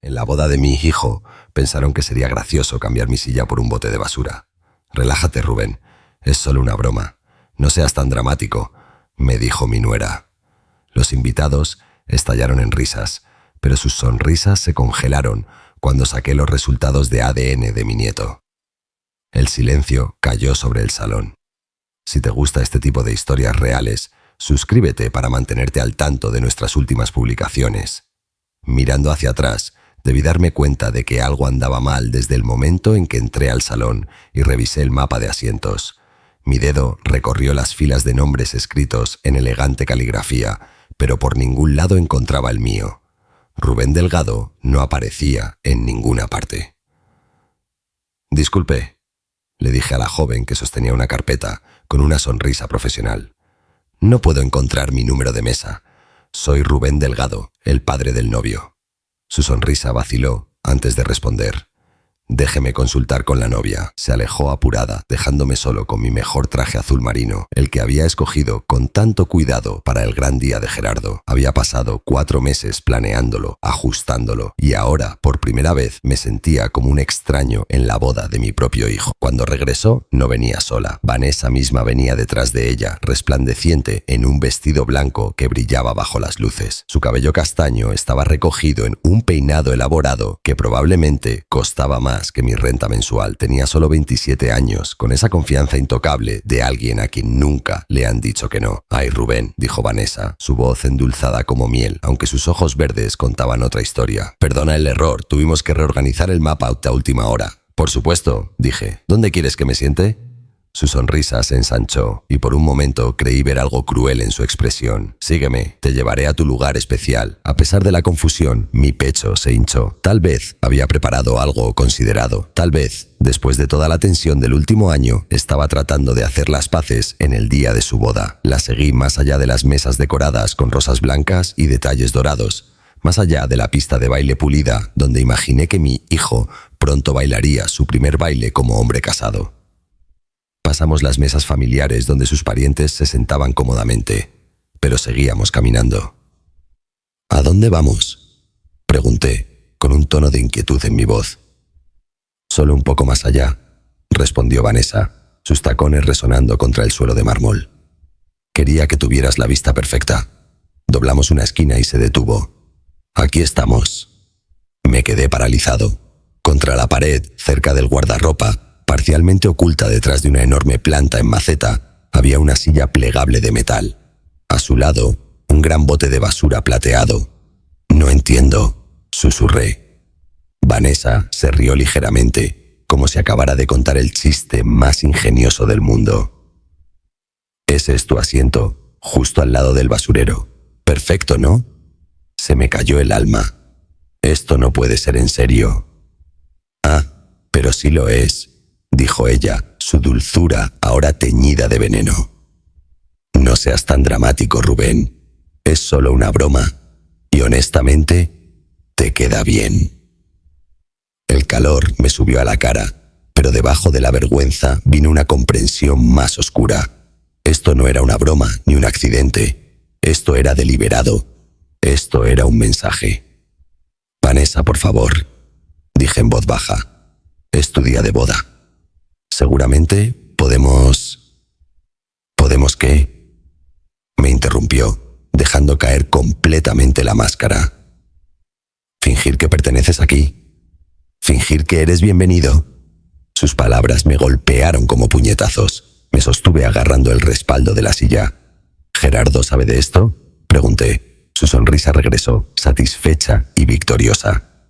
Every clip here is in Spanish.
En la boda de mi hijo pensaron que sería gracioso cambiar mi silla por un bote de basura. «Relájate, Rubén. Es solo una broma. No seas tan dramático», me dijo mi nuera. Los invitados estallaron en risas, pero sus sonrisas se congelaron cuando saqué los resultados de ADN de mi nieto. El silencio cayó sobre el salón. Si te gusta este tipo de historias reales, suscríbete para mantenerte al tanto de nuestras últimas publicaciones. Mirando hacia atrás, debí darme cuenta de que algo andaba mal desde el momento en que entré al salón y revisé el mapa de asientos. Mi dedo recorrió las filas de nombres escritos en elegante caligrafía, pero por ningún lado encontraba el mío. Rubén Delgado no aparecía en ninguna parte. «Disculpe», le dije a la joven que sostenía una carpeta con una sonrisa profesional. «No puedo encontrar mi número de mesa. Soy Rubén Delgado, el padre del novio». Su sonrisa vaciló antes de responder. «Déjeme consultar con la novia». Se alejó apurada, dejándome solo con mi mejor traje azul marino, el que había escogido con tanto cuidado para el gran día de Gerardo. Había pasado 4 meses planeándolo, ajustándolo, y ahora, por primera vez, me sentía como un extraño en la boda de mi propio hijo. Cuando regresó, no venía sola. Vanessa misma venía detrás de ella, resplandeciente en un vestido blanco que brillaba bajo las luces. Su cabello castaño estaba recogido en un peinado elaborado que probablemente costaba más que mi renta mensual. Tenía solo 27 años, con esa confianza intocable de alguien a quien nunca le han dicho que no. «Ay, Rubén», dijo Vanessa, su voz endulzada como miel, aunque sus ojos verdes contaban otra historia. «Perdona el error, tuvimos que reorganizar el mapa a última hora». «Por supuesto», dije. «¿Dónde quieres que me siente?» Su sonrisa se ensanchó y por un momento creí ver algo cruel en su expresión. «Sígueme, te llevaré a tu lugar especial». A pesar de la confusión, mi pecho se hinchó. Tal vez había preparado algo considerado. Tal vez, después de toda la tensión del último año, estaba tratando de hacer las paces en el día de su boda. La seguí más allá de las mesas decoradas con rosas blancas y detalles dorados. Más allá de la pista de baile pulida, donde imaginé que mi hijo pronto bailaría su primer baile como hombre casado. Pasamos las mesas familiares donde sus parientes se sentaban cómodamente, pero seguíamos caminando. «¿A dónde vamos?», pregunté, con un tono de inquietud en mi voz. «Solo un poco más allá», respondió Vanessa, sus tacones resonando contra el suelo de mármol. «Quería que tuvieras la vista perfecta». Doblamos una esquina y se detuvo. «Aquí estamos». Me quedé paralizado. Contra la pared, cerca del guardarropa, parcialmente oculta detrás de una enorme planta en maceta, había una silla plegable de metal. A su lado, un gran bote de basura plateado. «No entiendo», susurré. Vanessa se rió ligeramente, como si acabara de contar el chiste más ingenioso del mundo. «Ese es tu asiento, justo al lado del basurero. Perfecto, ¿no?» Se me cayó el alma. «Esto no puede ser en serio». «Ah, pero sí lo es», dijo ella, su dulzura ahora teñida de veneno. «No seas tan dramático, Rubén. Es solo una broma. Y honestamente, te queda bien». El calor me subió a la cara, pero debajo de la vergüenza vino una comprensión más oscura. Esto no era una broma ni un accidente. Esto era deliberado. Esto era un mensaje. «Vanessa, por favor», dije en voz baja. «Es tu día de boda. Seguramente podemos... ¿Podemos qué?», me interrumpió, dejando caer completamente la máscara. «Fingir que perteneces aquí. Fingir que eres bienvenido». Sus palabras me golpearon como puñetazos. Me sostuve agarrando el respaldo de la silla. «¿Gerardo sabe de esto?», pregunté. Su sonrisa regresó, satisfecha y victoriosa.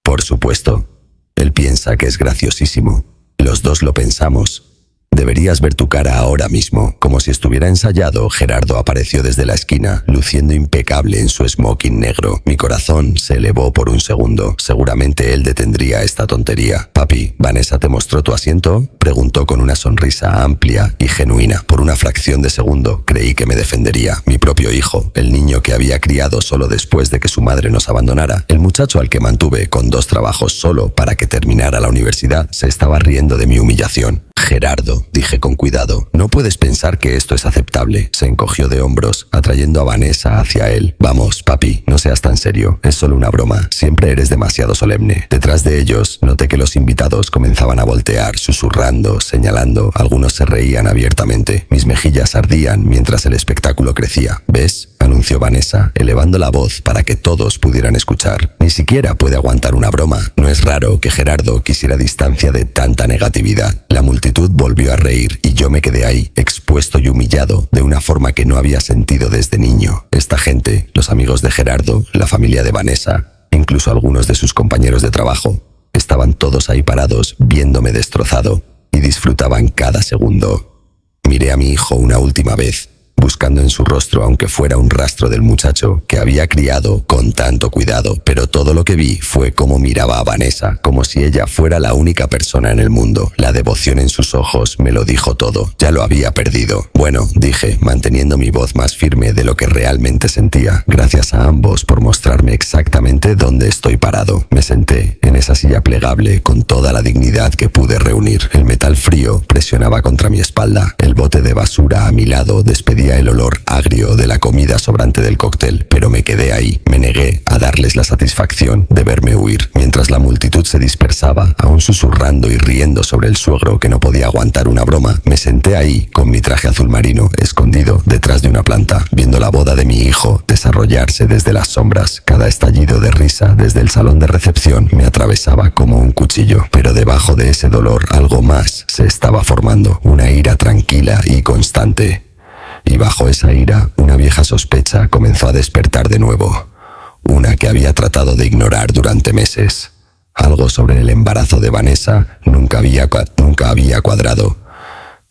«Por supuesto. Él piensa que es graciosísimo. Los dos lo pensamos. Deberías ver tu cara ahora mismo». Como si estuviera ensayado, Gerardo apareció desde la esquina, luciendo impecable en su smoking negro. Mi corazón se elevó por un segundo. Seguramente él detendría esta tontería. «Papi, ¿Vanessa te mostró tu asiento?», preguntó con una sonrisa amplia y genuina. Por una fracción de segundo creí que me defendería. Mi propio hijo, el niño que había criado solo después de que su madre nos abandonara, el muchacho al que mantuve con 2 trabajos solo para que terminara la universidad, se estaba riendo de mi humillación. Gerardo, dije con cuidado, no puedes pensar que esto es aceptable. Se encogió de hombros, atrayendo a Vanessa hacia él. Vamos, papi, no seas tan serio. Es solo una broma. Siempre eres demasiado solemne. Detrás de ellos, noté que los invitados comenzaban a voltear, susurrando, señalando. Algunos se reían abiertamente. Mis mejillas ardían mientras el espectáculo crecía. ¿Ves?, anunció Vanessa, elevando la voz para que todos pudieran escuchar. Ni siquiera puede aguantar una broma. No es raro que Gerardo quisiera distancia de tanta negatividad. La multitud volvió a reír y yo me quedé ahí, expuesto y humillado, de una forma que no había sentido desde niño. Esta gente, los amigos de Gerardo, la familia de Vanessa, incluso algunos de sus compañeros de trabajo, estaban todos ahí parados, viéndome destrozado, y disfrutaban cada segundo. Miré a mi hijo una última vez, buscando en su rostro aunque fuera un rastro del muchacho que había criado con tanto cuidado, pero todo lo que vi fue cómo miraba a Vanessa, como si ella fuera la única persona en el mundo. La devoción en sus ojos me lo dijo todo. Ya lo había perdido. Bueno, dije, manteniendo mi voz más firme de lo que realmente sentía. Gracias a ambos por mostrarme exactamente dónde estoy parado. Me senté en esa silla plegable con toda la dignidad que pude reunir. El metal frío presionaba contra mi espalda. El bote de basura a mi lado despedía el olor agrio de la comida sobrante del cóctel, pero me quedé ahí. Me negué a darles la satisfacción de verme huir, mientras la multitud se dispersaba, aún susurrando y riendo sobre el suegro que no podía aguantar una broma. Me senté ahí, con mi traje azul marino, escondido detrás de una planta, viendo la boda de mi hijo desarrollarse desde las sombras. Cada estallido de risa desde el salón de recepción me atravesaba como un cuchillo, pero debajo de ese dolor algo más se estaba formando, una ira tranquila y constante. Y bajo esa ira, una vieja sospecha comenzó a despertar de nuevo. Una que había tratado de ignorar durante meses. Algo sobre el embarazo de Vanessa nunca había cuadrado.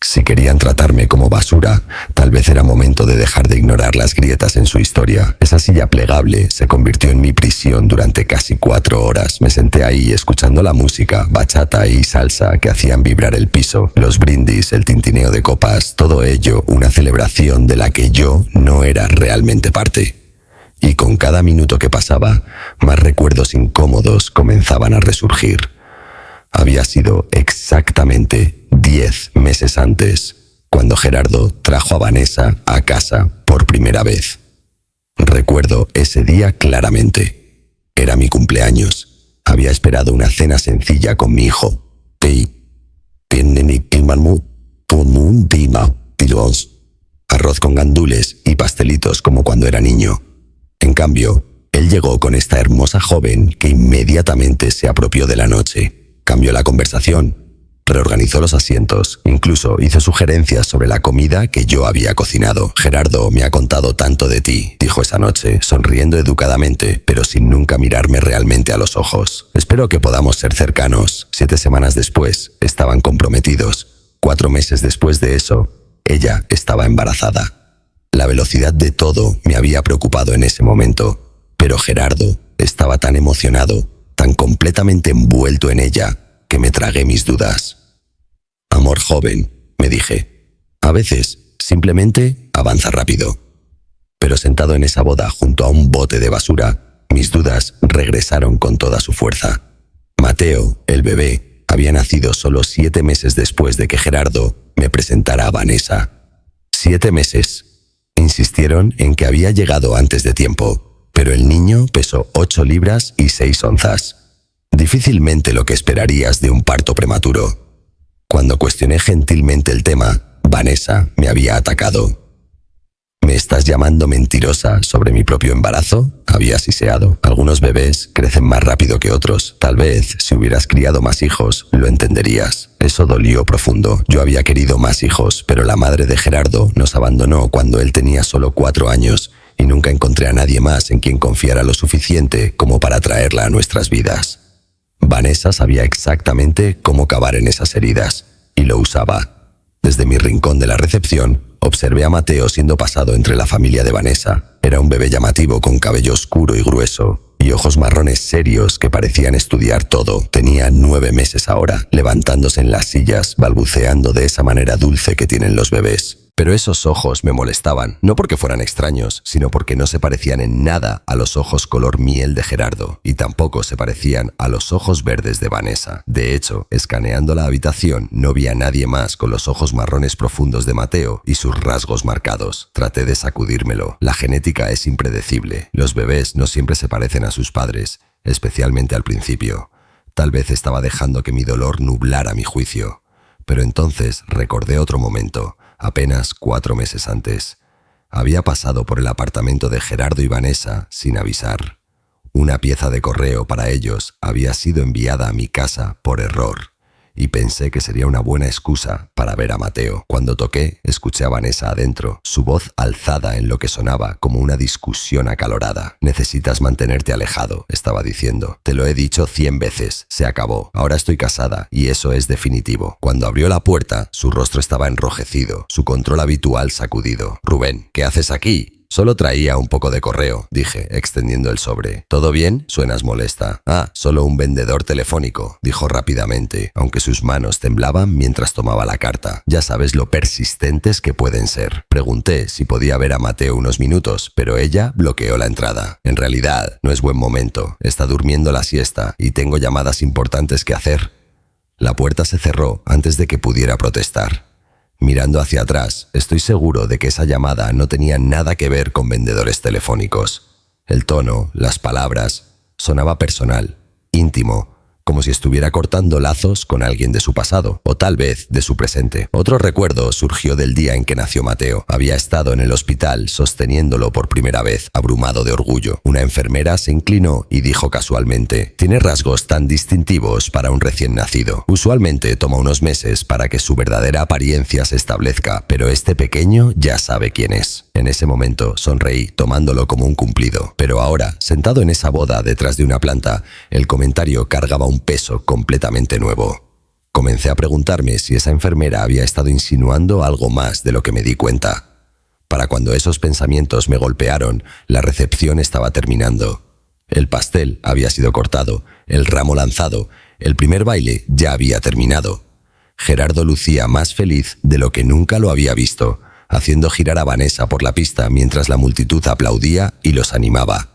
Si querían tratarme como basura, tal vez era momento de dejar de ignorar las grietas en su historia. Esa silla plegable se convirtió en mi prisión durante casi 4 horas. Me senté ahí escuchando la música, bachata y salsa que hacían vibrar el piso, los brindis, el tintineo de copas, todo ello una celebración de la que yo no era realmente parte. Y con cada minuto que pasaba, más recuerdos incómodos comenzaban a resurgir. Había sido exactamente 10 meses antes, cuando Gerardo trajo a Vanessa a casa por primera vez. Recuerdo ese día claramente. Era mi cumpleaños. Había esperado una cena sencilla con mi hijo. Arroz con gandules y pastelitos como cuando era niño. En cambio, él llegó con esta hermosa joven que inmediatamente se apropió de la noche. Cambió la conversación, reorganizó los asientos, incluso hizo sugerencias sobre la comida que yo había cocinado. Gerardo me ha contado tanto de ti, dijo esa noche, sonriendo educadamente, pero sin nunca mirarme realmente a los ojos. Espero que podamos ser cercanos. 7 semanas después, estaban comprometidos. 4 meses después de eso, ella estaba embarazada. La velocidad de todo me había preocupado en ese momento, pero Gerardo estaba tan emocionado, tan completamente envuelto en ella, que me tragué mis dudas. Amor joven, me dije. A veces, simplemente avanza rápido. Pero sentado en esa boda junto a un bote de basura, mis dudas regresaron con toda su fuerza. Mateo, el bebé, había nacido solo 7 meses después de que Gerardo me presentara a Vanessa. 7 meses. Insistieron en que había llegado antes de tiempo, pero el niño pesó 8 libras y 6 onzas. Difícilmente lo que esperarías de un parto prematuro. Cuando cuestioné gentilmente el tema, Vanessa me había atacado. ¿Me estás llamando mentirosa sobre mi propio embarazo?, había siseado. Algunos bebés crecen más rápido que otros. Tal vez, si hubieras criado más hijos, lo entenderías. Eso dolió profundo. Yo había querido más hijos, pero la madre de Gerardo nos abandonó cuando él tenía solo 4 años y nunca encontré a nadie más en quien confiara lo suficiente como para traerla a nuestras vidas. Vanessa sabía exactamente cómo cavar en esas heridas, y lo usaba. Desde mi rincón de la recepción, observé a Mateo siendo pasado entre la familia de Vanessa. Era un bebé llamativo con cabello oscuro y grueso, y ojos marrones serios que parecían estudiar todo. Tenía 9 meses ahora, levantándose en las sillas, balbuceando de esa manera dulce que tienen los bebés. Pero esos ojos me molestaban, no porque fueran extraños, sino porque no se parecían en nada a los ojos color miel de Gerardo, y tampoco se parecían a los ojos verdes de Vanessa. De hecho, escaneando la habitación, no vi a nadie más con los ojos marrones profundos de Mateo y sus rasgos marcados. Traté de sacudírmelo. La genética es impredecible. Los bebés no siempre se parecen a sus padres, especialmente al principio. Tal vez estaba dejando que mi dolor nublara mi juicio. Pero entonces recordé otro momento, apenas 4 meses antes. Había pasado por el apartamento de Gerardo y Vanessa sin avisar. Una pieza de correo para ellos había sido enviada a mi casa por error, y pensé que sería una buena excusa para ver a Mateo. Cuando toqué, escuché a Vanessa adentro, su voz alzada en lo que sonaba como una discusión acalorada. «Necesitas mantenerte alejado», estaba diciendo. «Te lo he dicho 100 veces. Se acabó. Ahora estoy casada, y eso es definitivo». Cuando abrió la puerta, su rostro estaba enrojecido, su control habitual sacudido. «Rubén, ¿qué haces aquí?» «Solo traía un poco de correo», dije, extendiendo el sobre. «¿Todo bien? Suenas molesta». «Ah, solo un vendedor telefónico», dijo rápidamente, aunque sus manos temblaban mientras tomaba la carta. «Ya sabes lo persistentes que pueden ser». Pregunté si podía ver a Mateo unos minutos, pero ella bloqueó la entrada. «En realidad, no es buen momento. Está durmiendo la siesta y tengo llamadas importantes que hacer». La puerta se cerró antes de que pudiera protestar. Mirando hacia atrás, estoy seguro de que esa llamada no tenía nada que ver con vendedores telefónicos. El tono, las palabras, sonaba personal, íntimo, como si estuviera cortando lazos con alguien de su pasado, o tal vez de su presente. Otro recuerdo surgió del día en que nació Mateo. Había estado en el hospital sosteniéndolo por primera vez, abrumado de orgullo. Una enfermera se inclinó y dijo casualmente: «Tiene rasgos tan distintivos para un recién nacido. Usualmente toma unos meses para que su verdadera apariencia se establezca, pero este pequeño ya sabe quién es». En ese momento sonreí, tomándolo como un cumplido. Pero ahora, sentado en esa boda detrás de una planta, el comentario cargaba un peso completamente nuevo. Comencé a preguntarme si esa enfermera había estado insinuando algo más de lo que me di cuenta. Para cuando esos pensamientos me golpearon, la recepción estaba terminando. El pastel había sido cortado, el ramo lanzado, el primer baile ya había terminado. Gerardo lucía más feliz de lo que nunca lo había visto, haciendo girar a Vanessa por la pista mientras la multitud aplaudía y los animaba.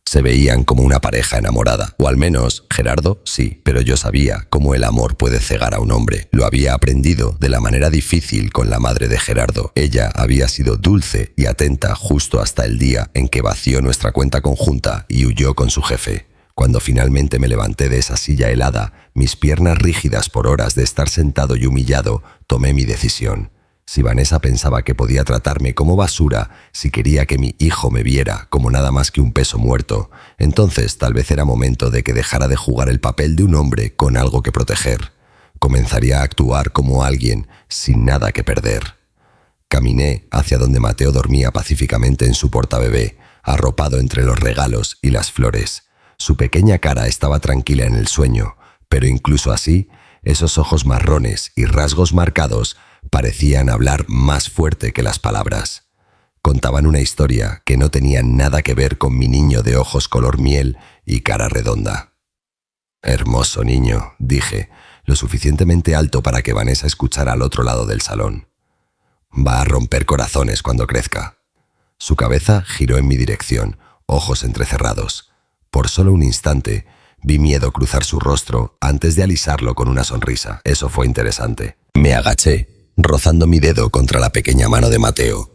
Se veían como una pareja enamorada, o al menos Gerardo sí, pero yo sabía cómo el amor puede cegar a un hombre. Lo había aprendido de la manera difícil con la madre de Gerardo. Ella había sido dulce y atenta justo hasta el día en que vació nuestra cuenta conjunta y huyó con su jefe. Cuando finalmente me levanté de esa silla helada, mis piernas rígidas por horas de estar sentado y humillado, tomé mi decisión. Si Vanessa pensaba que podía tratarme como basura, si quería que mi hijo me viera como nada más que un peso muerto, entonces tal vez era momento de que dejara de jugar el papel de un hombre con algo que proteger. Comenzaría a actuar como alguien sin nada que perder. Caminé hacia donde Mateo dormía pacíficamente en su portabebé, arropado entre los regalos y las flores. Su pequeña cara estaba tranquila en el sueño, pero incluso así, esos ojos marrones y rasgos marcados parecían hablar más fuerte que las palabras. Contaban una historia que no tenía nada que ver con mi niño de ojos color miel y cara redonda. «Hermoso niño», dije, lo suficientemente alto para que Vanessa escuchara al otro lado del salón. «Va a romper corazones cuando crezca». Su cabeza giró en mi dirección, ojos entrecerrados. Por solo un instante, vi miedo cruzar su rostro antes de alisarlo con una sonrisa. Eso fue interesante. Me agaché, rozando mi dedo contra la pequeña mano de Mateo.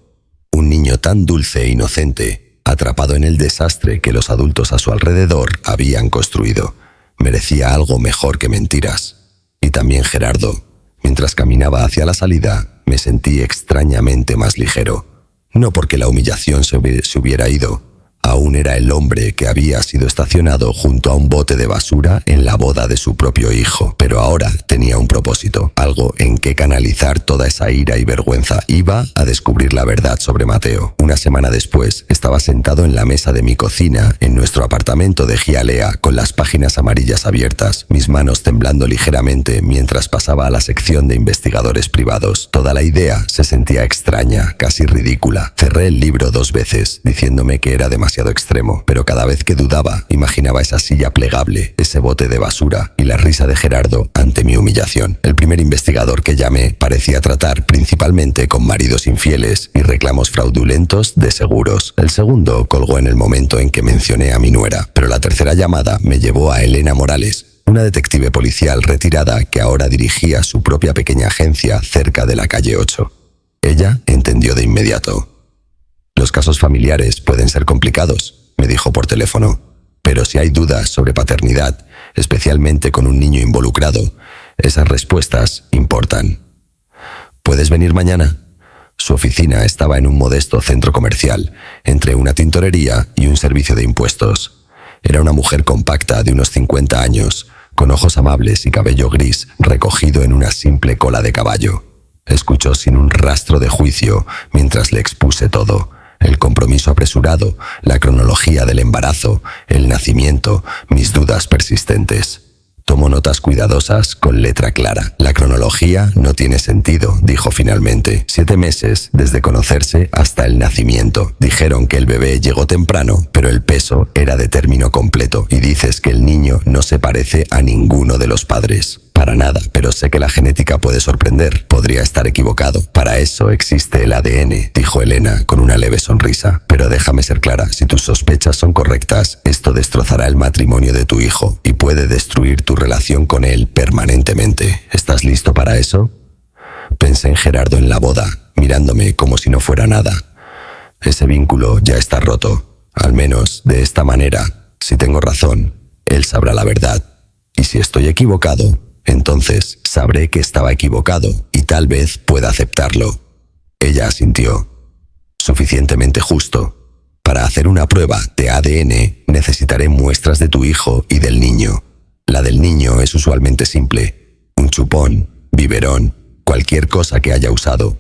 Un niño tan dulce e inocente, atrapado en el desastre que los adultos a su alrededor habían construido. Merecía algo mejor que mentiras. Y también Gerardo. Mientras caminaba hacia la salida, me sentí extrañamente más ligero. No porque la humillación se hubiera ido. Aún era el hombre que había sido estacionado junto a un bote de basura en la boda de su propio hijo, pero ahora tenía un propósito, algo en que canalizar toda esa ira y vergüenza. Iba a descubrir la verdad sobre Mateo. Una semana después, estaba sentado en la mesa de mi cocina en nuestro apartamento de Hialeah con las páginas amarillas abiertas, mis manos temblando ligeramente mientras pasaba a la sección de investigadores privados. Toda la idea se sentía extraña, casi ridícula. Cerré el libro 2 veces, diciéndome que era demasiado demasiado extremo, pero cada vez que dudaba, imaginaba esa silla plegable, ese bote de basura y la risa de Gerardo ante mi humillación. El primer investigador que llamé parecía tratar principalmente con maridos infieles y reclamos fraudulentos de seguros. El segundo colgó en el momento en que mencioné a mi nuera, pero la tercera llamada me llevó a Elena Morales, una detective policial retirada que ahora dirigía su propia pequeña agencia cerca de la calle 8. Ella entendió de inmediato. Los casos familiares pueden ser complicados, me dijo por teléfono, pero si hay dudas sobre paternidad, especialmente con un niño involucrado, esas respuestas importan. ¿Puedes venir mañana? Su oficina estaba en un modesto centro comercial, entre una tintorería y un servicio de impuestos. Era una mujer compacta de unos 50 años, con ojos amables y cabello gris recogido en una simple cola de caballo. Escuchó sin un rastro de juicio mientras le expuse todo: el compromiso apresurado, la cronología del embarazo, el nacimiento, mis dudas persistentes. Tomó notas cuidadosas con letra clara. La cronología no tiene sentido, dijo finalmente. 7 meses desde conocerse hasta el nacimiento. Dijeron que el bebé llegó temprano, pero el peso era de término completo. Y dices que el niño no se parece a ninguno de los padres. Para nada, pero sé que la genética puede sorprender. Podría estar equivocado. Para eso existe el ADN, dijo Elena con una leve sonrisa. Pero déjame ser clara, si tus sospechas son correctas, esto destrozará el matrimonio de tu hijo y puede destruir tu relación con él permanentemente. ¿Estás listo para eso? Pensé en Gerardo en la boda, mirándome como si no fuera nada. Ese vínculo ya está roto, al menos de esta manera. Si tengo razón, él sabrá la verdad. Y si estoy equivocado, entonces sabré que estaba equivocado y tal vez pueda aceptarlo. Ella asintió. Suficientemente justo. Para hacer una prueba de ADN necesitaré muestras de tu hijo y del niño. La del niño es usualmente simple: un chupón, biberón, cualquier cosa que haya usado.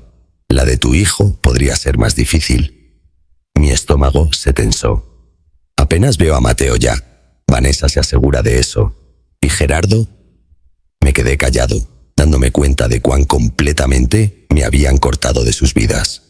La de tu hijo podría ser más difícil. Mi estómago se tensó. Apenas veo a Mateo ya. Vanessa se asegura de eso. ¿Y Gerardo? Me quedé callado, dándome cuenta de cuán completamente me habían cortado de sus vidas.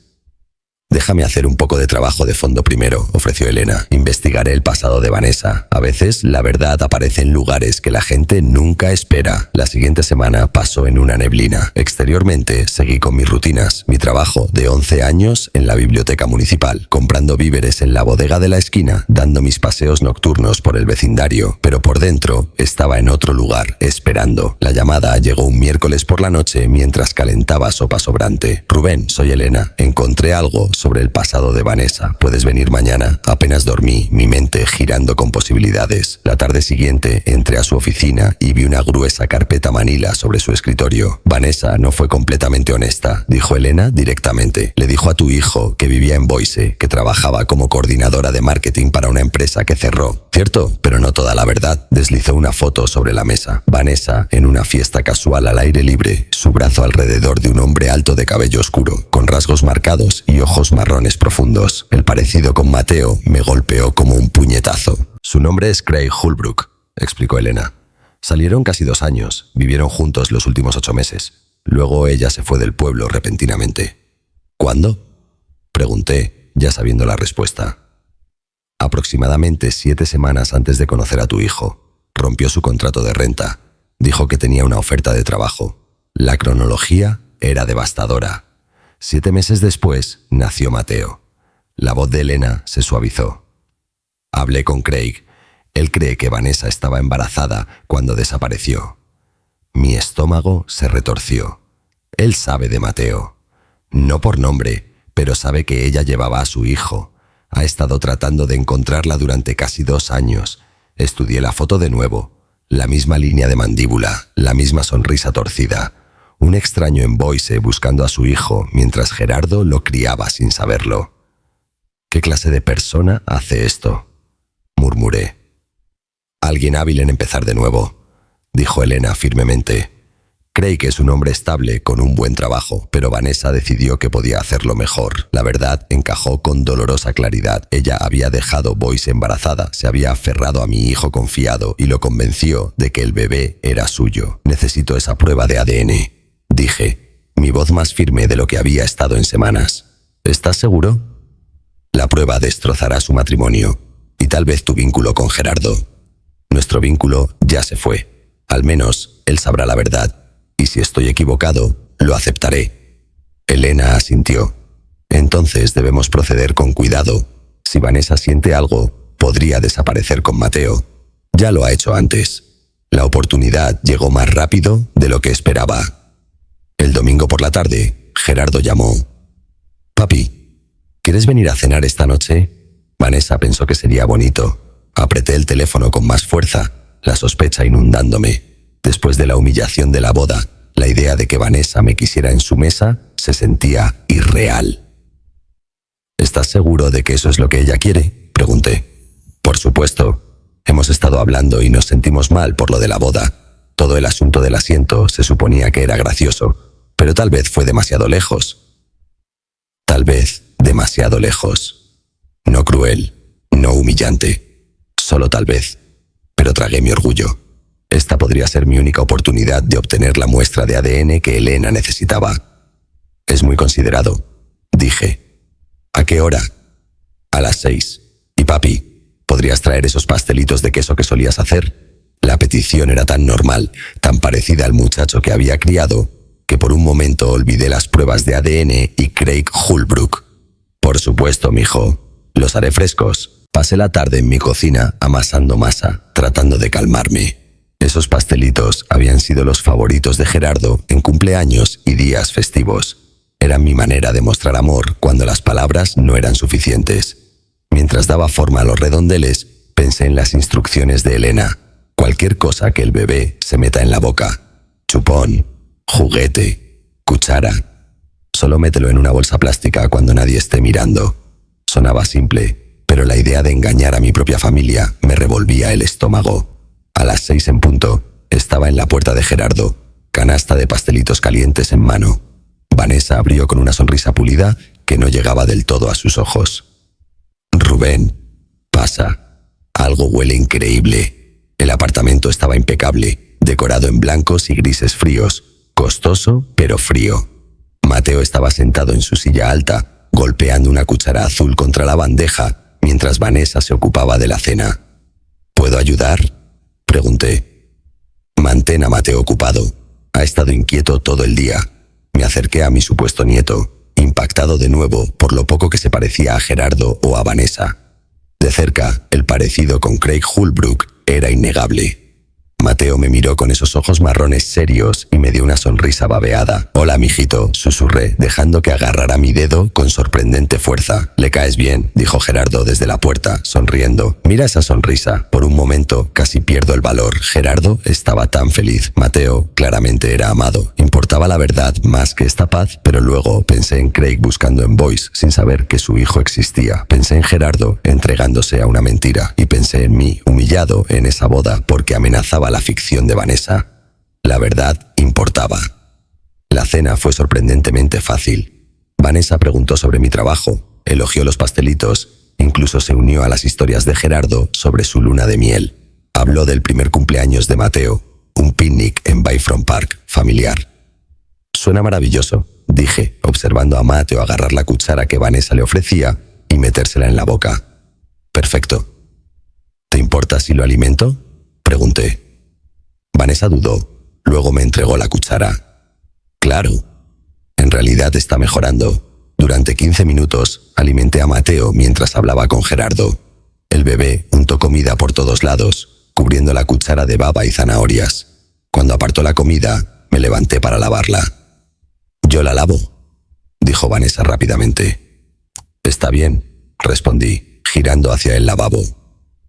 Déjame hacer un poco de trabajo de fondo primero, ofreció Elena. Investigaré el pasado de Vanessa. A veces la verdad aparece en lugares que la gente nunca espera. La siguiente semana pasó en una neblina. Exteriormente seguí con mis rutinas. Mi trabajo de 11 años en la biblioteca municipal, comprando víveres en la bodega de la esquina, dando mis paseos nocturnos por el vecindario. Pero por dentro estaba en otro lugar, esperando. La llamada llegó un miércoles por la noche mientras calentaba sopa sobrante. Rubén, soy Elena. Encontré algo sobre el pasado de Vanessa. ¿Puedes venir mañana? Apenas dormí, mi mente girando con posibilidades. La tarde siguiente entré a su oficina y vi una gruesa carpeta manila sobre su escritorio. Vanessa no fue completamente honesta, dijo Elena directamente. Le dijo a tu hijo que vivía en Boise, que trabajaba como coordinadora de marketing para una empresa que cerró. Cierto, pero no toda la verdad. Deslizó una foto sobre la mesa. Vanessa en una fiesta casual al aire libre, su brazo alrededor de un hombre alto de cabello oscuro, con rasgos marcados y ojos marrones profundos. El parecido con Mateo me golpeó como un puñetazo. Su nombre es Craig Holbrook, explicó Elena. Salieron casi 2 años, vivieron juntos los últimos 8 meses. Luego ella se fue del pueblo repentinamente. ¿Cuándo? Pregunté, ya sabiendo la respuesta. Aproximadamente 7 semanas antes de conocer a tu hijo. Rompió su contrato de renta. Dijo que tenía una oferta de trabajo. La cronología era devastadora. 7 meses después nació Mateo. La voz de Elena se suavizó. Hablé con Craig. Él cree que Vanessa estaba embarazada cuando desapareció. Mi estómago se retorció. Él sabe de Mateo. No por nombre, pero sabe que ella llevaba a su hijo. Ha estado tratando de encontrarla durante casi 2 años. Estudié la foto de nuevo. La misma línea de mandíbula, la misma sonrisa torcida. Un extraño en Boise buscando a su hijo mientras Gerardo lo criaba sin saberlo. ¿Qué clase de persona hace esto?, murmuré. Alguien hábil en empezar de nuevo, dijo Elena firmemente. Craig es un hombre estable con un buen trabajo, pero Vanessa decidió que podía hacerlo mejor. La verdad encajó con dolorosa claridad. Ella había dejado Boise embarazada, se había aferrado a mi hijo confiado y lo convenció de que el bebé era suyo. Necesito esa prueba de ADN. Dije, mi voz más firme de lo que había estado en semanas. ¿Estás seguro? La prueba destrozará su matrimonio y tal vez tu vínculo con Gerardo. Nuestro vínculo ya se fue. Al menos él sabrá la verdad, y si estoy equivocado, lo aceptaré. Elena asintió. Entonces debemos proceder con cuidado. Si Vanessa siente algo, podría desaparecer con Mateo. Ya lo ha hecho antes. La oportunidad llegó más rápido de lo que esperaba. El domingo por la tarde, Gerardo llamó. «Papi, ¿quieres venir a cenar esta noche?» Vanessa pensó que sería bonito. Apreté el teléfono con más fuerza, la sospecha inundándome. Después de la humillación de la boda, la idea de que Vanessa me quisiera en su mesa se sentía irreal. «¿Estás seguro de que eso es lo que ella quiere?», pregunté. «Por supuesto. Hemos estado hablando y nos sentimos mal por lo de la boda. Todo el asunto del asiento se suponía que era gracioso, pero tal vez fue demasiado lejos. Tal vez demasiado lejos. No cruel, no humillante, solo tal vez. Pero tragué mi orgullo. Esta podría ser mi única oportunidad de obtener la muestra de ADN que Elena necesitaba. «Es muy considerado», dije. «¿A qué hora?» «A las 6. Y papi, ¿podrías traer esos pastelitos de queso que solías hacer?» La petición era tan normal, tan parecida al muchacho que había criado, que por un momento olvidé las pruebas de ADN y Craig Holbrook. «Por supuesto, mijo. Los haré frescos». Pasé la tarde en mi cocina amasando masa, tratando de calmarme. Esos pastelitos habían sido los favoritos de Gerardo en cumpleaños y días festivos. Eran mi manera de mostrar amor cuando las palabras no eran suficientes. Mientras daba forma a los redondeles, pensé en las instrucciones de Elena. Cualquier cosa que el bebé se meta en la boca. Chupón, juguete, cuchara. Solo mételo en una bolsa plástica cuando nadie esté mirando. Sonaba simple, pero la idea de engañar a mi propia familia me revolvía el estómago. A las 6 en punto, estaba en la puerta de Gerardo, canasta de pastelitos calientes en mano. Vanessa abrió con una sonrisa pulida que no llegaba del todo a sus ojos. «Rubén, pasa. Algo huele increíble». El apartamento estaba impecable, decorado en blancos y grises fríos, costoso pero frío. Mateo estaba sentado en su silla alta, golpeando una cuchara azul contra la bandeja, mientras Vanessa se ocupaba de la cena. «¿Puedo ayudar?», pregunté. «Mantén a Mateo ocupado. Ha estado inquieto todo el día». Me acerqué a mi supuesto nieto, impactado de nuevo por lo poco que se parecía a Gerardo o a Vanessa. De cerca, el parecido con Craig Holbrook era innegable. Mateo me miró con esos ojos marrones serios y me dio una sonrisa babeada. «Hola, mijito», susurré, dejando que agarrara mi dedo con sorprendente fuerza. «Le caes bien», dijo Gerardo desde la puerta, sonriendo. «Mira esa sonrisa». Por un momento casi pierdo el valor. Gerardo estaba tan feliz. Mateo claramente era amado. Importaba la verdad más que esta paz, pero luego pensé en Craig buscando en Boyce sin saber que su hijo existía. Pensé en Gerardo entregándose a una mentira y pensé en mí, humillado en esa boda porque amenazaba la ficción de Vanessa. La verdad importaba. La cena fue sorprendentemente fácil. Vanessa preguntó sobre mi trabajo, elogió los pastelitos, incluso se unió a las historias de Gerardo sobre su luna de miel. Habló del primer cumpleaños de Mateo, un picnic en Bayfront Park, familiar. «Suena maravilloso», dije, observando a Mateo agarrar la cuchara que Vanessa le ofrecía y metérsela en la boca. «Perfecto». «¿Te importa si lo alimento?», pregunté. Vanessa dudó, luego me entregó la cuchara. «Claro. En realidad está mejorando». Durante 15 minutos alimenté a Mateo mientras hablaba con Gerardo. El bebé untó comida por todos lados, cubriendo la cuchara de baba y zanahorias. Cuando apartó la comida, me levanté para lavarla. «Yo la lavo», dijo Vanessa rápidamente. «Está bien», respondí, girando hacia el lavabo.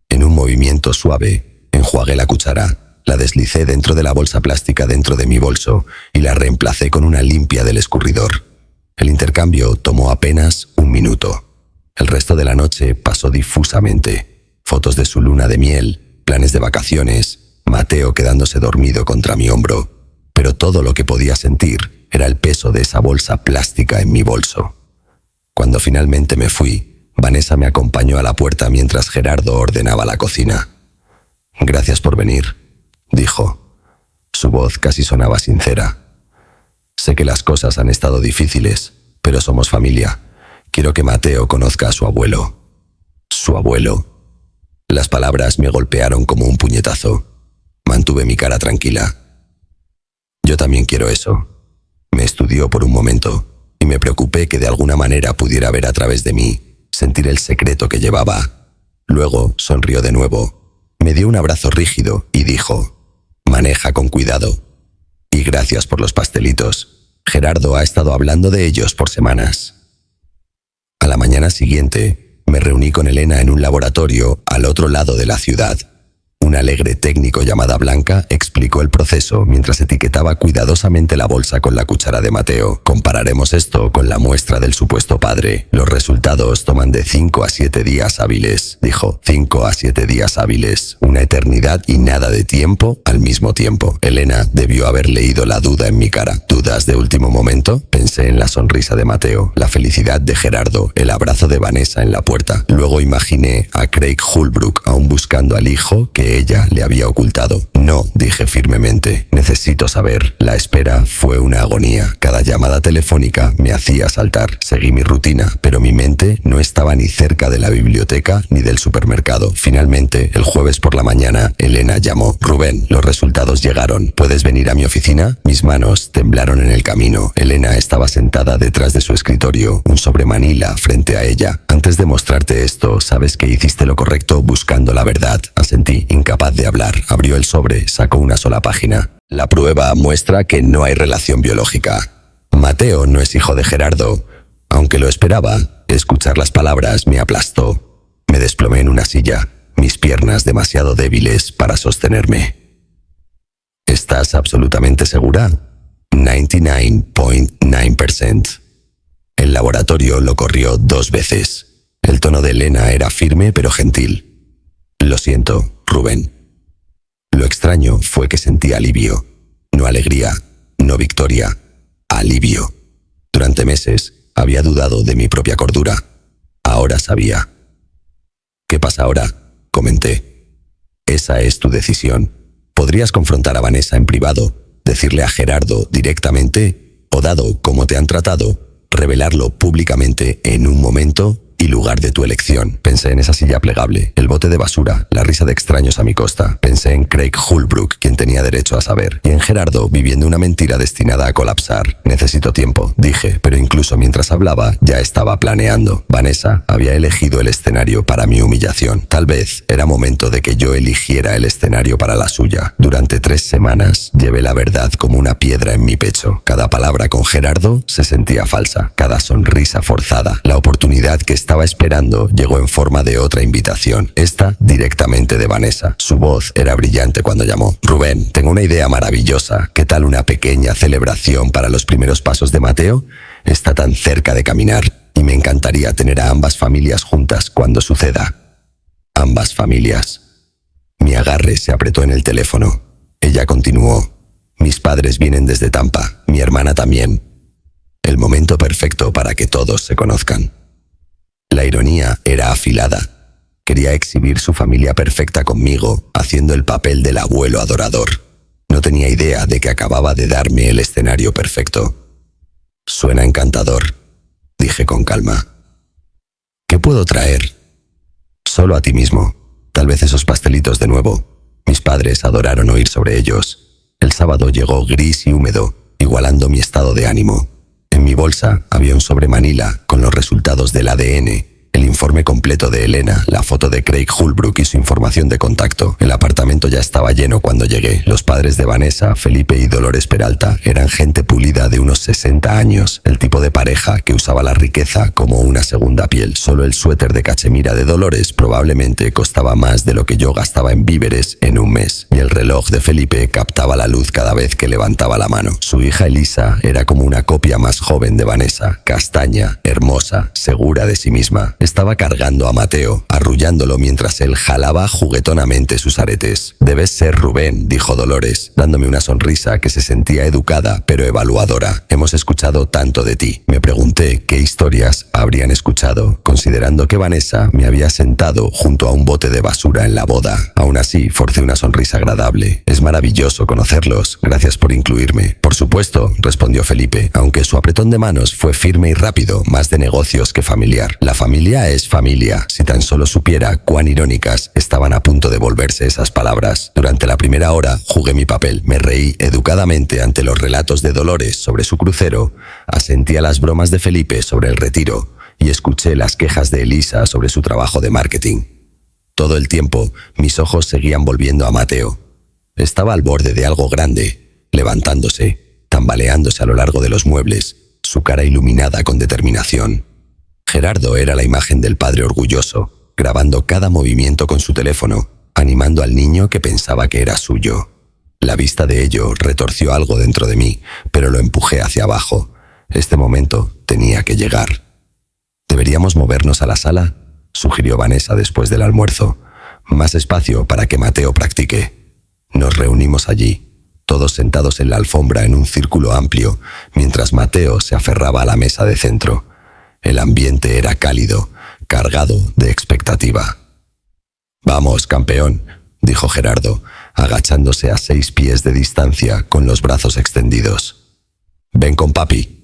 En un movimiento suave, enjuagué la cuchara. La deslicé dentro de la bolsa plástica dentro de mi bolso y la reemplacé con una limpia del escurridor. El intercambio tomó apenas 1 minuto. El resto de la noche pasó difusamente. Fotos de su luna de miel, planes de vacaciones, Mateo quedándose dormido contra mi hombro. Pero todo lo que podía sentir era el peso de esa bolsa plástica en mi bolso. Cuando finalmente me fui, Vanessa me acompañó a la puerta mientras Gerardo ordenaba la cocina. «Gracias por venir», dijo. Su voz casi sonaba sincera. «Sé que las cosas han estado difíciles, pero somos familia. Quiero que Mateo conozca a su abuelo. Su abuelo. Las palabras me golpearon como un puñetazo. Mantuve mi cara tranquila. Yo también quiero eso. Me estudió por un momento y me preocupé que de alguna manera pudiera ver a través de mí, sentir el secreto que llevaba. Luego sonrió de nuevo, me dio un abrazo rígido y dijo: «Maneja con cuidado. Y gracias por los pastelitos. Gerardo ha estado hablando de ellos por semanas». A la mañana siguiente, me reuní con Elena en un laboratorio al otro lado de la ciudad. Un alegre técnico llamada Blanca explicó el proceso mientras etiquetaba cuidadosamente la bolsa con la cuchara de Mateo. «Compararemos esto con la muestra del supuesto padre. Los resultados toman de 5 a 7 días hábiles», dijo. 5 a 7 días hábiles. Una eternidad y nada de tiempo al mismo tiempo. Elena debió haber leído la duda en mi cara. ¿Dudas de último momento? Pensé en la sonrisa de Mateo, la felicidad de Gerardo, el abrazo de Vanessa en la puerta. Luego imaginé a Craig Holbrook aún buscando al hijo que ella le había ocultado. «No», dije firmemente. «Necesito saber». La espera fue una agonía. Cada llamada telefónica me hacía saltar. Seguí mi rutina, pero mi mente no estaba ni cerca de la biblioteca ni del supermercado. Finalmente, el jueves por la mañana, Elena llamó. «Rubén, los resultados llegaron. ¿Puedes venir a mi oficina?» Mis manos temblaron en el camino. Elena estaba sentada detrás de su escritorio, un sobre Manila frente a ella. «Antes de mostrarte esto, sabes que hiciste lo correcto buscando la verdad», asentí, incapaz de hablar. Abrió el sobre, sacó una sola página. «La prueba muestra que no hay relación biológica. Mateo no es hijo de Gerardo». Aunque lo esperaba, escuchar las palabras me aplastó. Me desplomé en una silla, mis piernas demasiado débiles para sostenerme. «¿Estás absolutamente segura?» 99.9%. El laboratorio lo corrió 2 veces. El tono de Elena era firme pero gentil. «Lo siento, Rubén». Lo extraño fue que sentí alivio. No alegría, no victoria, alivio. Durante meses había dudado de mi propia cordura. Ahora sabía. «¿Qué pasa ahora?», comenté. «Esa es tu decisión. Podrías confrontar a Vanessa en privado, decirle a Gerardo directamente, o dado cómo te han tratado, revelarlo públicamente en un momento y lugar de tu elección». Pensé en esa silla plegable, el bote de basura, la risa de extraños a mi costa. Pensé en Craig Holbrook, quien tenía derecho a saber, y en Gerardo viviendo una mentira destinada a colapsar. «Necesito tiempo», dije, pero incluso mientras hablaba ya estaba planeando. Vanessa había elegido el escenario para mi humillación. Tal vez era momento de que yo eligiera el escenario para la suya. Durante 3 semanas llevé la verdad como una piedra en mi pecho. Cada palabra con Gerardo se sentía falsa, cada sonrisa forzada. La oportunidad que estaba esperando llegó en forma de otra invitación, esta directamente de Vanessa. Su voz era brillante cuando llamó. «Rubén, tengo una idea maravillosa. ¿Qué tal una pequeña celebración para los primeros pasos de Mateo? Está tan cerca de caminar y me encantaría tener a ambas familias juntas cuando suceda». Ambas familias. Mi agarre se apretó en el teléfono. Ella continuó. «Mis padres vienen desde Tampa, mi hermana también. El momento perfecto para que todos se conozcan». La ironía era afilada. Quería exhibir su familia perfecta conmigo, haciendo el papel del abuelo adorador. No tenía idea de que acababa de darme el escenario perfecto. «Suena encantador», dije con calma. «¿Qué puedo traer?» «Solo a ti mismo. Tal vez esos pastelitos de nuevo». Mis padres adoraron oír sobre ellos. El sábado llegó gris y húmedo, igualando mi estado de ánimo. En mi bolsa había un sobre Manila con los resultados del ADN, el informe completo de Elena, la foto de Craig Holbrook y su información de contacto. El apartamento ya estaba lleno cuando llegué. Los padres de Vanessa, Felipe y Dolores Peralta, eran gente pulida de unos 60 años, el tipo de pareja que usaba la riqueza como una segunda piel. Solo el suéter de cachemira de Dolores probablemente costaba más de lo que yo gastaba en víveres en un mes, y el reloj de Felipe captaba la luz cada vez que levantaba la mano. Su hija Elisa era como una copia más joven de Vanessa, castaña, hermosa, segura de sí misma. Estaba cargando a Mateo, arrullándolo mientras él jalaba juguetonamente sus aretes. «Debes ser Rubén», dijo Dolores, dándome una sonrisa que se sentía educada pero evaluadora. «Hemos escuchado tanto de ti». Me pregunté qué historias habrían escuchado, considerando que Vanessa me había sentado junto a un bote de basura en la boda. Aún así, forcé una sonrisa agradable. «Es maravilloso conocerlos. Gracias por incluirme». «Por supuesto», respondió Felipe, aunque su apretón de manos fue firme y rápido, más de negocios que familiar. La familia es familia. Si tan solo supiera cuán irónicas estaban a punto de volverse esas palabras. Durante la primera hora jugué mi papel. Me reí educadamente ante los relatos de Dolores sobre su crucero, asentí a las bromas de Felipe sobre el retiro y escuché las quejas de Elisa sobre su trabajo de marketing. Todo el tiempo, mis ojos seguían volviendo a Mateo. Estaba al borde de algo grande, levantándose, tambaleándose a lo largo de los muebles, su cara iluminada con determinación. Gerardo era la imagen del padre orgulloso, grabando cada movimiento con su teléfono, animando al niño que pensaba que era suyo. La vista de ello retorció algo dentro de mí, pero lo empujé hacia abajo. Este momento tenía que llegar. «¿Deberíamos movernos a la sala?», sugirió Vanessa después del almuerzo. «Más espacio para que Mateo practique». Nos reunimos allí, todos sentados en la alfombra en un círculo amplio, mientras Mateo se aferraba a la mesa de centro. El ambiente era cálido, cargado de expectativa. «Vamos, campeón», dijo Gerardo, agachándose a 6 pies de distancia con los brazos extendidos. «Ven con papi».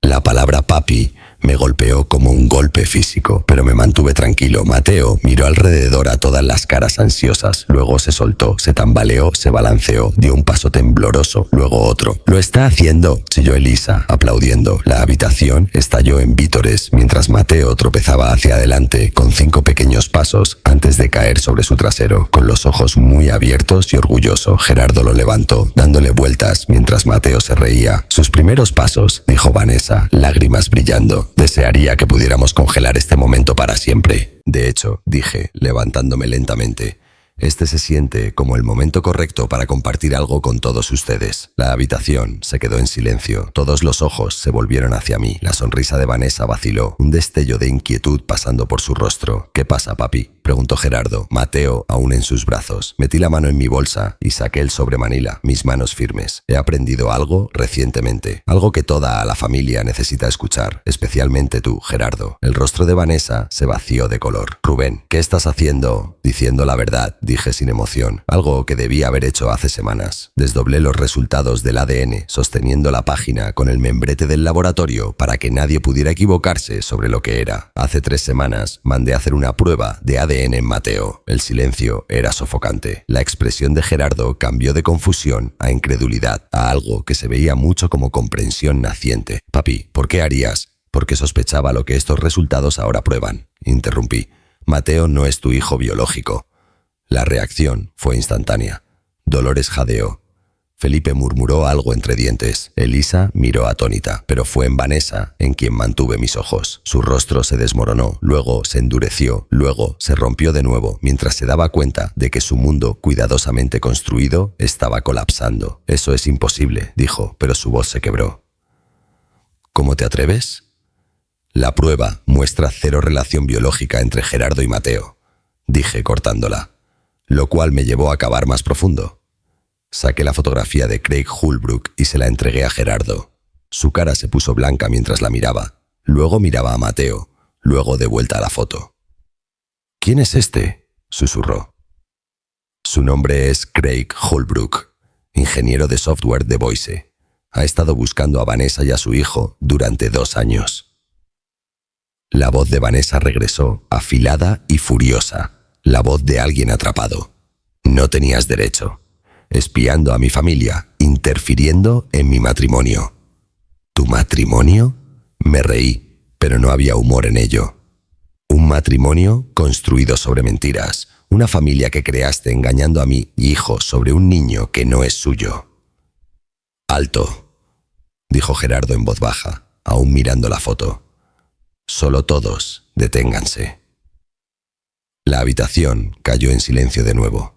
La palabra papi me golpeó como un golpe físico, pero me mantuve tranquilo. Mateo miró alrededor a todas las caras ansiosas, luego se soltó, se tambaleó, se balanceó, dio un paso tembloroso, luego otro. «Lo está haciendo», chilló Elisa, aplaudiendo. La habitación estalló en vítores mientras Mateo tropezaba hacia adelante con 5 pequeños pasos antes de caer sobre su trasero. Con los ojos muy abiertos y orgulloso, Gerardo lo levantó, dándole vueltas mientras Mateo se reía. «Sus primeros pasos», dijo Vanessa, lágrimas brillando. «Desearía que pudiéramos congelar este momento para siempre». «De hecho», dije, levantándome lentamente, «este se siente como el momento correcto para compartir algo con todos ustedes». La habitación se quedó en silencio. Todos los ojos se volvieron hacia mí. La sonrisa de Vanessa vaciló, un destello de inquietud pasando por su rostro. «¿Qué pasa, papi?», preguntó Gerardo, Mateo aún en sus brazos. Metí la mano en mi bolsa y saqué el sobre Manila, mis manos firmes. «He aprendido algo recientemente, algo que toda la familia necesita escuchar, especialmente tú, Gerardo». El rostro de Vanessa se vació de color. «Rubén, ¿qué estás haciendo?» «Diciendo la verdad», dije sin emoción, algo que debía haber hecho hace semanas. Desdoblé los resultados del ADN, sosteniendo la página con el membrete del laboratorio para que nadie pudiera equivocarse sobre lo que era. Hace 3 semanas mandé a hacer una prueba de ADN en Mateo. El silencio era sofocante. La expresión de Gerardo cambió de confusión a incredulidad, a algo que se veía mucho como comprensión naciente. «Papi, ¿por qué harías?» «Porque sospechaba lo que estos resultados ahora prueban», interrumpí. «Mateo no es tu hijo biológico». La reacción fue instantánea. Dolores jadeó. Felipe murmuró algo entre dientes. Elisa miró atónita, pero fue en Vanessa en quien mantuve mis ojos. Su rostro se desmoronó, luego se endureció, luego se rompió de nuevo, mientras se daba cuenta de que su mundo cuidadosamente construido estaba colapsando. «Eso es imposible», dijo, pero su voz se quebró. «¿Cómo te atreves?» «La prueba muestra 0 relación biológica entre Gerardo y Mateo», dije cortándola, lo cual me llevó a cavar más profundo. Saqué la fotografía de Craig Holbrook y se la entregué a Gerardo. Su cara se puso blanca mientras la miraba. Luego miraba a Mateo, luego de vuelta a la foto. «¿Quién es este?», susurró. «Su nombre es Craig Holbrook, ingeniero de software de Boise. Ha estado buscando a Vanessa y a su hijo durante 2 años». La voz de Vanessa regresó, afilada y furiosa, la voz de alguien atrapado. «No tenías derecho. Espiando a mi familia, interfiriendo en mi matrimonio». «¿Tu matrimonio?». Me reí, pero no había humor en ello. «Un matrimonio construido sobre mentiras, una familia que creaste engañando a mi hijo sobre un niño que no es suyo». «Alto», dijo Gerardo en voz baja, aún mirando la foto. «Solo todos deténganse». La habitación cayó en silencio de nuevo.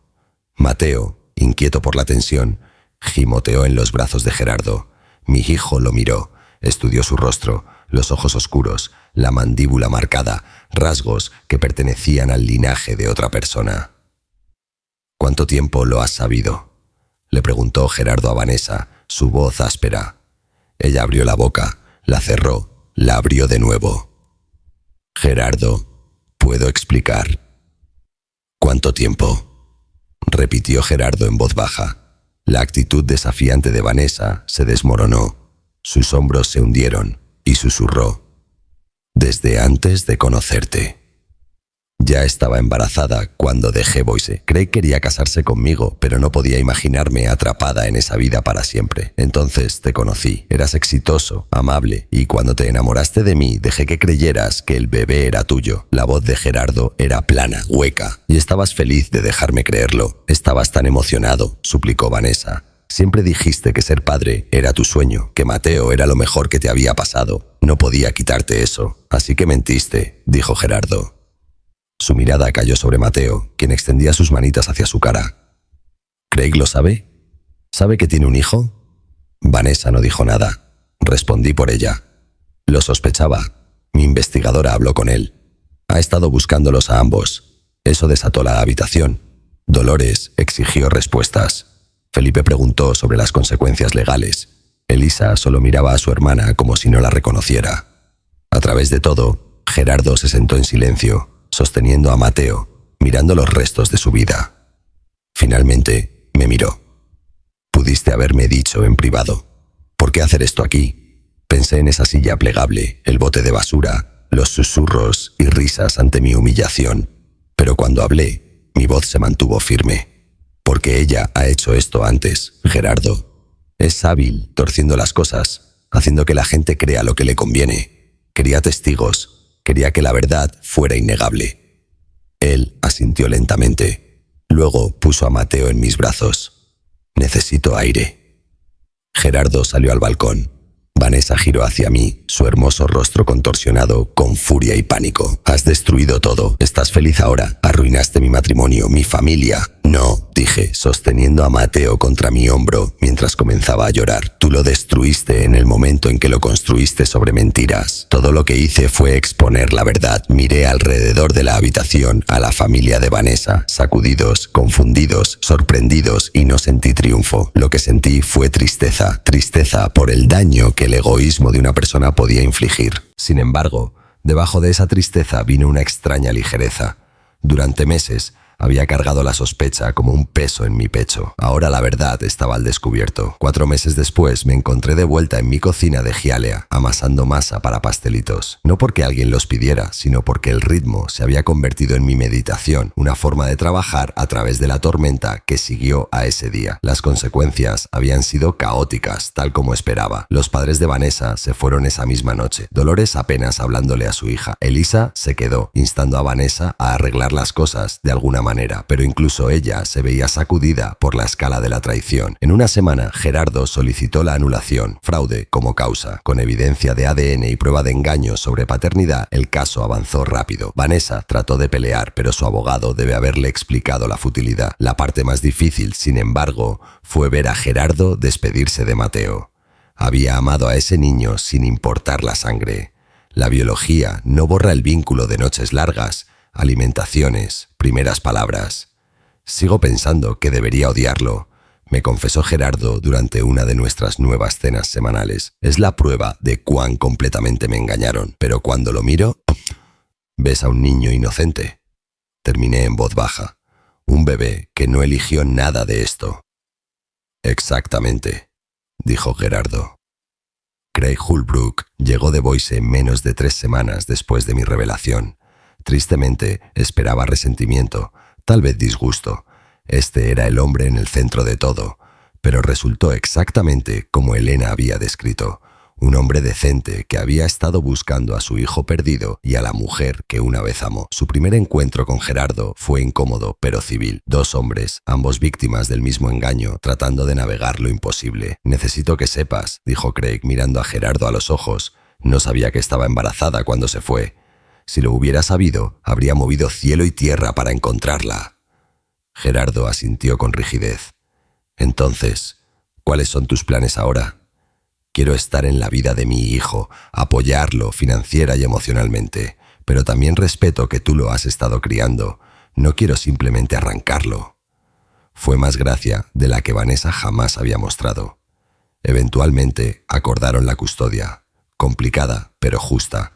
Mateo, inquieto por la tensión, gimoteó en los brazos de Gerardo. Mi hijo lo miró, estudió su rostro, los ojos oscuros, la mandíbula marcada, rasgos que pertenecían al linaje de otra persona. ¿Cuánto tiempo lo has sabido?, le preguntó Gerardo a Vanessa, su voz áspera. Ella abrió la boca, la cerró, la abrió de nuevo. Gerardo, ¿puedo explicar? ¿Cuánto tiempo?, repitió Gerardo en voz baja. La actitud desafiante de Vanessa se desmoronó. Sus hombros se hundieron y susurró: «Desde antes de conocerte». Ya estaba embarazada cuando dejé Boise. Craig quería casarse conmigo, pero no podía imaginarme atrapada en esa vida para siempre. Entonces te conocí. Eras exitoso, amable, y cuando te enamoraste de mí, dejé que creyeras que el bebé era tuyo. La voz de Gerardo era plana, hueca, y estabas feliz de dejarme creerlo. Estabas tan emocionado, suplicó Vanessa. Siempre dijiste que ser padre era tu sueño, que Mateo era lo mejor que te había pasado. No podía quitarte eso. Así que mentiste, dijo Gerardo. Su mirada cayó sobre Mateo, quien extendía sus manitas hacia su cara. ¿Craig lo sabe? ¿Sabe que tiene un hijo? Vanessa no dijo nada. Respondí por ella. Lo sospechaba. Mi investigadora habló con él. Ha estado buscándolos a ambos. Eso desató la habitación. Dolores exigió respuestas. Felipe preguntó sobre las consecuencias legales. Elisa solo miraba a su hermana como si no la reconociera. A través de todo, Gerardo se sentó en silencio, sosteniendo a Mateo, mirando los restos de su vida. Finalmente, me miró. Pudiste haberme dicho en privado. ¿Por qué hacer esto aquí? Pensé en esa silla plegable, el bote de basura, los susurros y risas ante mi humillación. Pero cuando hablé, mi voz se mantuvo firme. Porque ella ha hecho esto antes, Gerardo. Es hábil, torciendo las cosas, haciendo que la gente crea lo que le conviene. Quería testigos. Quería que la verdad fuera innegable. Él asintió lentamente. Luego puso a Mateo en mis brazos. Necesito aire. Gerardo salió al balcón. Vanessa giró hacia mí, su hermoso rostro contorsionado con furia y pánico. Has destruido todo. ¿Estás feliz ahora? Arruinaste mi matrimonio, mi familia. No, dije, sosteniendo a Mateo contra mi hombro mientras comenzaba a llorar. Tú lo destruiste en el momento en que lo construiste sobre mentiras. Todo lo que hice fue exponer la verdad. Miré alrededor de la habitación a la familia de Vanessa, sacudidos, confundidos, sorprendidos, y no sentí triunfo. Lo que sentí fue tristeza. Tristeza por el daño que el egoísmo de una persona podía infligir. Sin embargo, debajo de esa tristeza vino una extraña ligereza. Durante meses había cargado la sospecha como un peso en mi pecho. Ahora la verdad estaba al descubierto. 4 meses después me encontré de vuelta en mi cocina de Hialeah, amasando masa para pastelitos. No porque alguien los pidiera, sino porque el ritmo se había convertido en mi meditación, una forma de trabajar a través de la tormenta que siguió a ese día. Las consecuencias habían sido caóticas, tal como esperaba. Los padres de Vanessa se fueron esa misma noche. Dolores apenas hablándole a su hija. Elisa se quedó, instando a Vanessa a arreglar las cosas de alguna manera, pero incluso ella se veía sacudida por la escala de la traición. En una semana, Gerardo solicitó la anulación, fraude como causa. Con evidencia de ADN y prueba de engaño sobre paternidad, el caso avanzó rápido. Vanessa trató de pelear, pero su abogado debe haberle explicado la futilidad. La parte más difícil, sin embargo, fue ver a Gerardo despedirse de Mateo. Había amado a ese niño sin importar la sangre. La biología no borra el vínculo de noches largas, alimentaciones, primeras palabras. Sigo pensando que debería odiarlo, me confesó Gerardo durante una de nuestras nuevas cenas semanales. Es la prueba de cuán completamente me engañaron, pero cuando lo miro, ves a un niño inocente. Terminé en voz baja. Un bebé que no eligió nada de esto. Exactamente, dijo Gerardo. Craig Holbrook llegó de Boise menos de 3 semanas después de mi revelación. Tristemente, esperaba resentimiento, tal vez disgusto. Este era el hombre en el centro de todo, pero resultó exactamente como Elena había descrito. Un hombre decente que había estado buscando a su hijo perdido y a la mujer que una vez amó. Su primer encuentro con Gerardo fue incómodo, pero civil. 2 hombres, ambos víctimas del mismo engaño, tratando de navegar lo imposible. Necesito que sepas, dijo Craig mirando a Gerardo a los ojos. No sabía que estaba embarazada cuando se fue. Si lo hubiera sabido, habría movido cielo y tierra para encontrarla. Gerardo asintió con rigidez. Entonces, ¿cuáles son tus planes ahora? Quiero estar en la vida de mi hijo, apoyarlo financiera y emocionalmente, pero también respeto que tú lo has estado criando. No quiero simplemente arrancarlo. Fue más gracia de la que Vanessa jamás había mostrado. Eventualmente acordaron la custodia, complicada pero justa.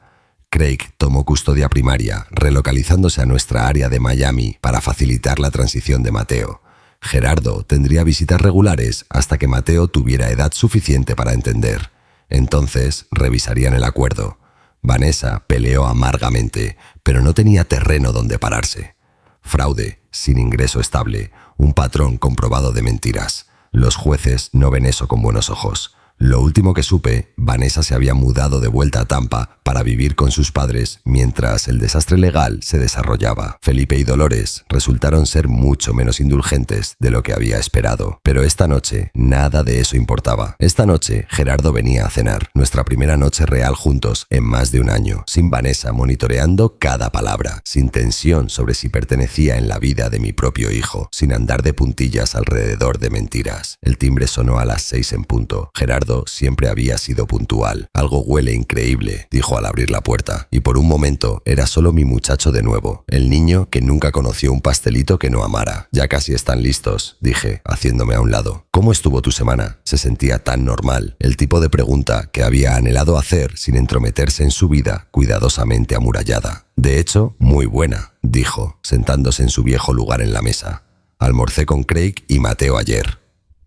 Craig tomó custodia primaria, relocalizándose a nuestra área de Miami para facilitar la transición de Mateo. Gerardo tendría visitas regulares hasta que Mateo tuviera edad suficiente para entender. Entonces revisarían el acuerdo. Vanessa peleó amargamente, pero no tenía terreno donde pararse. Fraude, sin ingreso estable, un patrón comprobado de mentiras. Los jueces no ven eso con buenos ojos. Lo último que supe, Vanessa se había mudado de vuelta a Tampa para vivir con sus padres mientras el desastre legal se desarrollaba. Felipe y Dolores resultaron ser mucho menos indulgentes de lo que había esperado. Pero esta noche, nada de eso importaba. Esta noche, Gerardo venía a cenar, nuestra primera noche real juntos en más de un año, sin Vanessa monitoreando cada palabra, sin tensión sobre si pertenecía en la vida de mi propio hijo, sin andar de puntillas alrededor de mentiras. El timbre sonó a las 6 en punto. Gerardo siempre había sido puntual. Algo huele increíble, dijo al abrir la puerta, y por un momento era solo mi muchacho de nuevo, el niño que nunca conoció un pastelito que no amara. Ya casi están listos, dije, haciéndome a un lado. ¿Cómo estuvo tu semana? Se sentía tan normal, el tipo de pregunta que había anhelado hacer sin entrometerse en su vida cuidadosamente amurallada. De hecho, muy buena, dijo, sentándose en su viejo lugar en la mesa. Almorcé con Craig y Mateo ayer.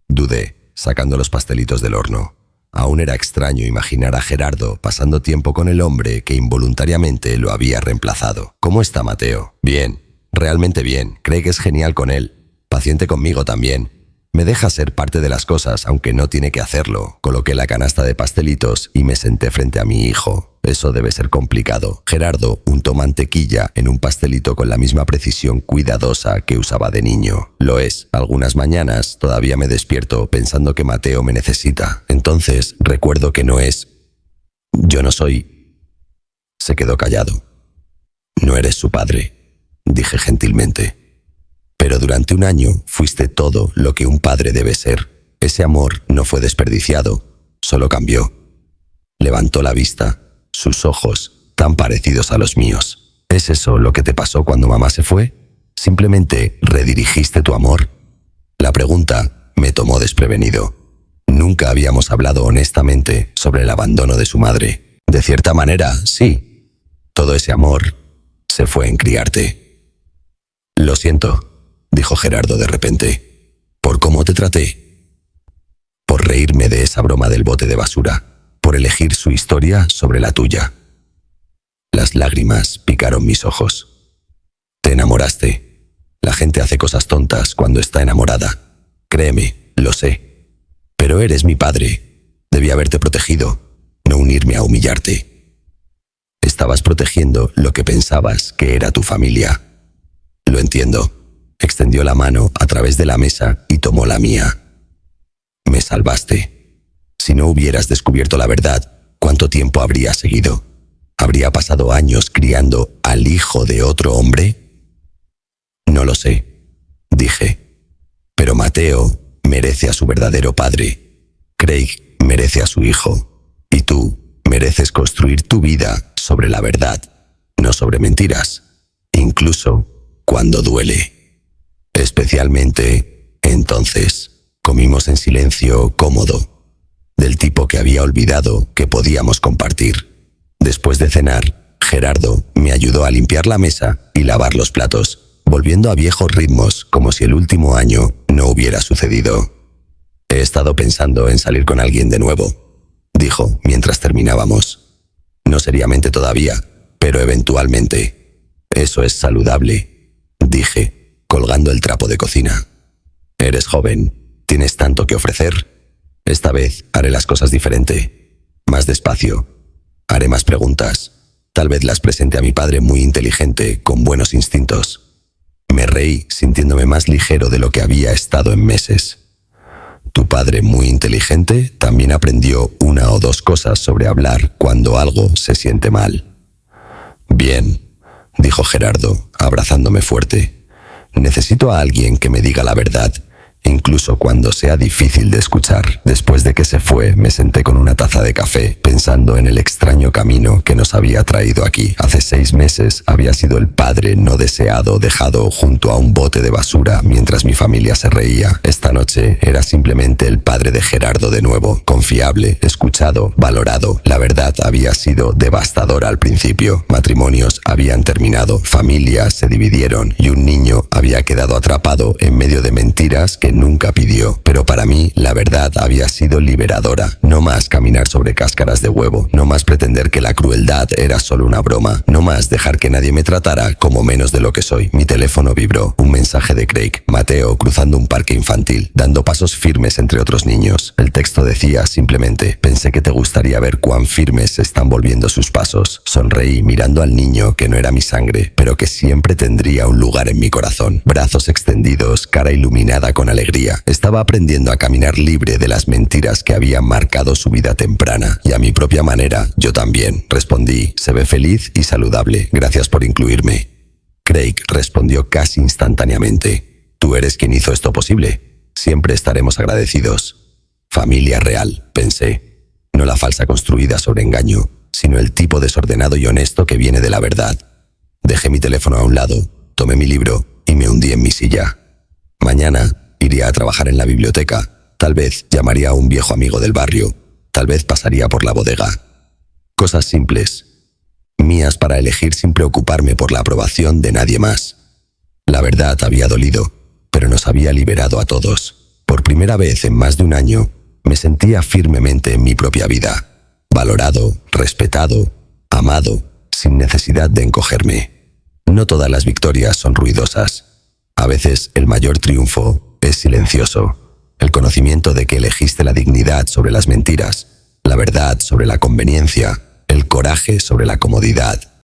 Dudé, sacando los pastelitos del horno. Aún era extraño imaginar a Gerardo pasando tiempo con el hombre que involuntariamente lo había reemplazado. ¿Cómo está Mateo? Bien, realmente bien. Craig es genial con él. Paciente conmigo también. Me deja ser parte de las cosas, aunque no tiene que hacerlo. Coloqué la canasta de pastelitos y me senté frente a mi hijo. Eso debe ser complicado. Gerardo untó mantequilla en un pastelito con la misma precisión cuidadosa que usaba de niño. Lo es. Algunas mañanas todavía me despierto pensando que Mateo me necesita. Entonces recuerdo que no es... Yo no soy... Se quedó callado. No eres su padre, dije gentilmente. Pero durante un año fuiste todo lo que un padre debe ser. Ese amor no fue desperdiciado, solo cambió. Levantó la vista, sus ojos tan parecidos a los míos. ¿Es eso lo que te pasó cuando mamá se fue? ¿Simplemente redirigiste tu amor? La pregunta me tomó desprevenido. Nunca habíamos hablado honestamente sobre el abandono de su madre. De cierta manera, sí. Todo ese amor se fue en criarte. Lo siento, dijo Gerardo de repente, por cómo te traté, por reírme de esa broma del bote de basura, por elegir su historia sobre la tuya. Las lágrimas picaron mis ojos. Te enamoraste. La gente hace cosas tontas cuando está enamorada. Créeme, lo sé. Pero eres mi padre. Debí haberte protegido, no unirme a humillarte. Estabas protegiendo lo que pensabas que era tu familia. Lo entiendo. Extendió la mano a través de la mesa y tomó la mía. Me salvaste. Si no hubieras descubierto la verdad, ¿cuánto tiempo habría seguido? ¿Habría pasado años criando al hijo de otro hombre? No lo sé, dije. Pero Mateo merece a su verdadero padre. Craig merece a su hijo. Y tú mereces construir tu vida sobre la verdad, no sobre mentiras, incluso cuando duele. Especialmente, entonces, comimos en silencio cómodo, del tipo que había olvidado que podíamos compartir. Después de cenar, Gerardo me ayudó a limpiar la mesa y lavar los platos, volviendo a viejos ritmos como si el último año no hubiera sucedido. He estado pensando en salir con alguien de nuevo, dijo mientras terminábamos. No seriamente todavía, pero eventualmente. Eso es saludable, dije, colgando el trapo de cocina. Eres joven, tienes tanto que ofrecer. Esta vez haré las cosas diferente, más despacio. Haré más preguntas. Tal vez las presente a mi padre muy inteligente, con buenos instintos. Me reí, sintiéndome más ligero de lo que había estado en meses. Tu padre muy inteligente también aprendió una o dos cosas sobre hablar cuando algo se siente mal. Bien, dijo Gerardo, abrazándome fuerte. Necesito a alguien que me diga la verdad. incluso cuando sea difícil de escuchar. Después de que se fue, me senté con una taza de café, pensando en el extraño camino que nos había traído aquí. Hace 6 meses había sido el padre no deseado dejado junto a un bote de basura mientras mi familia se reía. Esta noche era simplemente el padre de Gerardo de nuevo, confiable, escuchado, valorado. La verdad había sido devastadora al principio. Matrimonios habían terminado, familias se dividieron y un niño había quedado atrapado en medio de mentiras que nunca pidió. Pero para mí la verdad había sido liberadora. No más caminar sobre cáscaras de huevo, no más pretender que la crueldad era solo una broma, no más dejar que nadie me tratara como menos de lo que soy. Mi teléfono vibró. Un mensaje de Craig. Mateo cruzando un parque infantil, dando pasos firmes entre otros niños. El texto decía simplemente: pensé que te gustaría ver cuán firmes se están volviendo sus pasos. Sonreí mirando al niño que no era mi sangre, pero que siempre tendría un lugar en mi corazón. Brazos extendidos, cara iluminada con alegría. Estaba aprendiendo a caminar libre de las mentiras que habían marcado su vida temprana. Y a mi propia manera, yo también. Respondí: se ve feliz y saludable. Gracias por incluirme. Craig respondió casi instantáneamente: tú eres quien hizo esto posible. Siempre estaremos agradecidos. Familia real, pensé. No la falsa construida sobre engaño, sino el tipo desordenado y honesto que viene de la verdad. Dejé mi teléfono a un lado, tomé mi libro y me hundí en mi silla. Mañana iría a trabajar en la biblioteca. Tal vez llamaría a un viejo amigo del barrio. Tal vez pasaría por la bodega. Cosas simples, mías para elegir sin preocuparme por la aprobación de nadie más. La verdad había dolido, pero nos había liberado a todos. Por primera vez en más de un año, me sentía firmemente en mi propia vida, valorado, respetado, amado, sin necesidad de encogerme. No todas las victorias son ruidosas. A veces el mayor triunfo es silencioso. El conocimiento de que elegiste la dignidad sobre las mentiras, la verdad sobre la conveniencia, el coraje sobre la comodidad.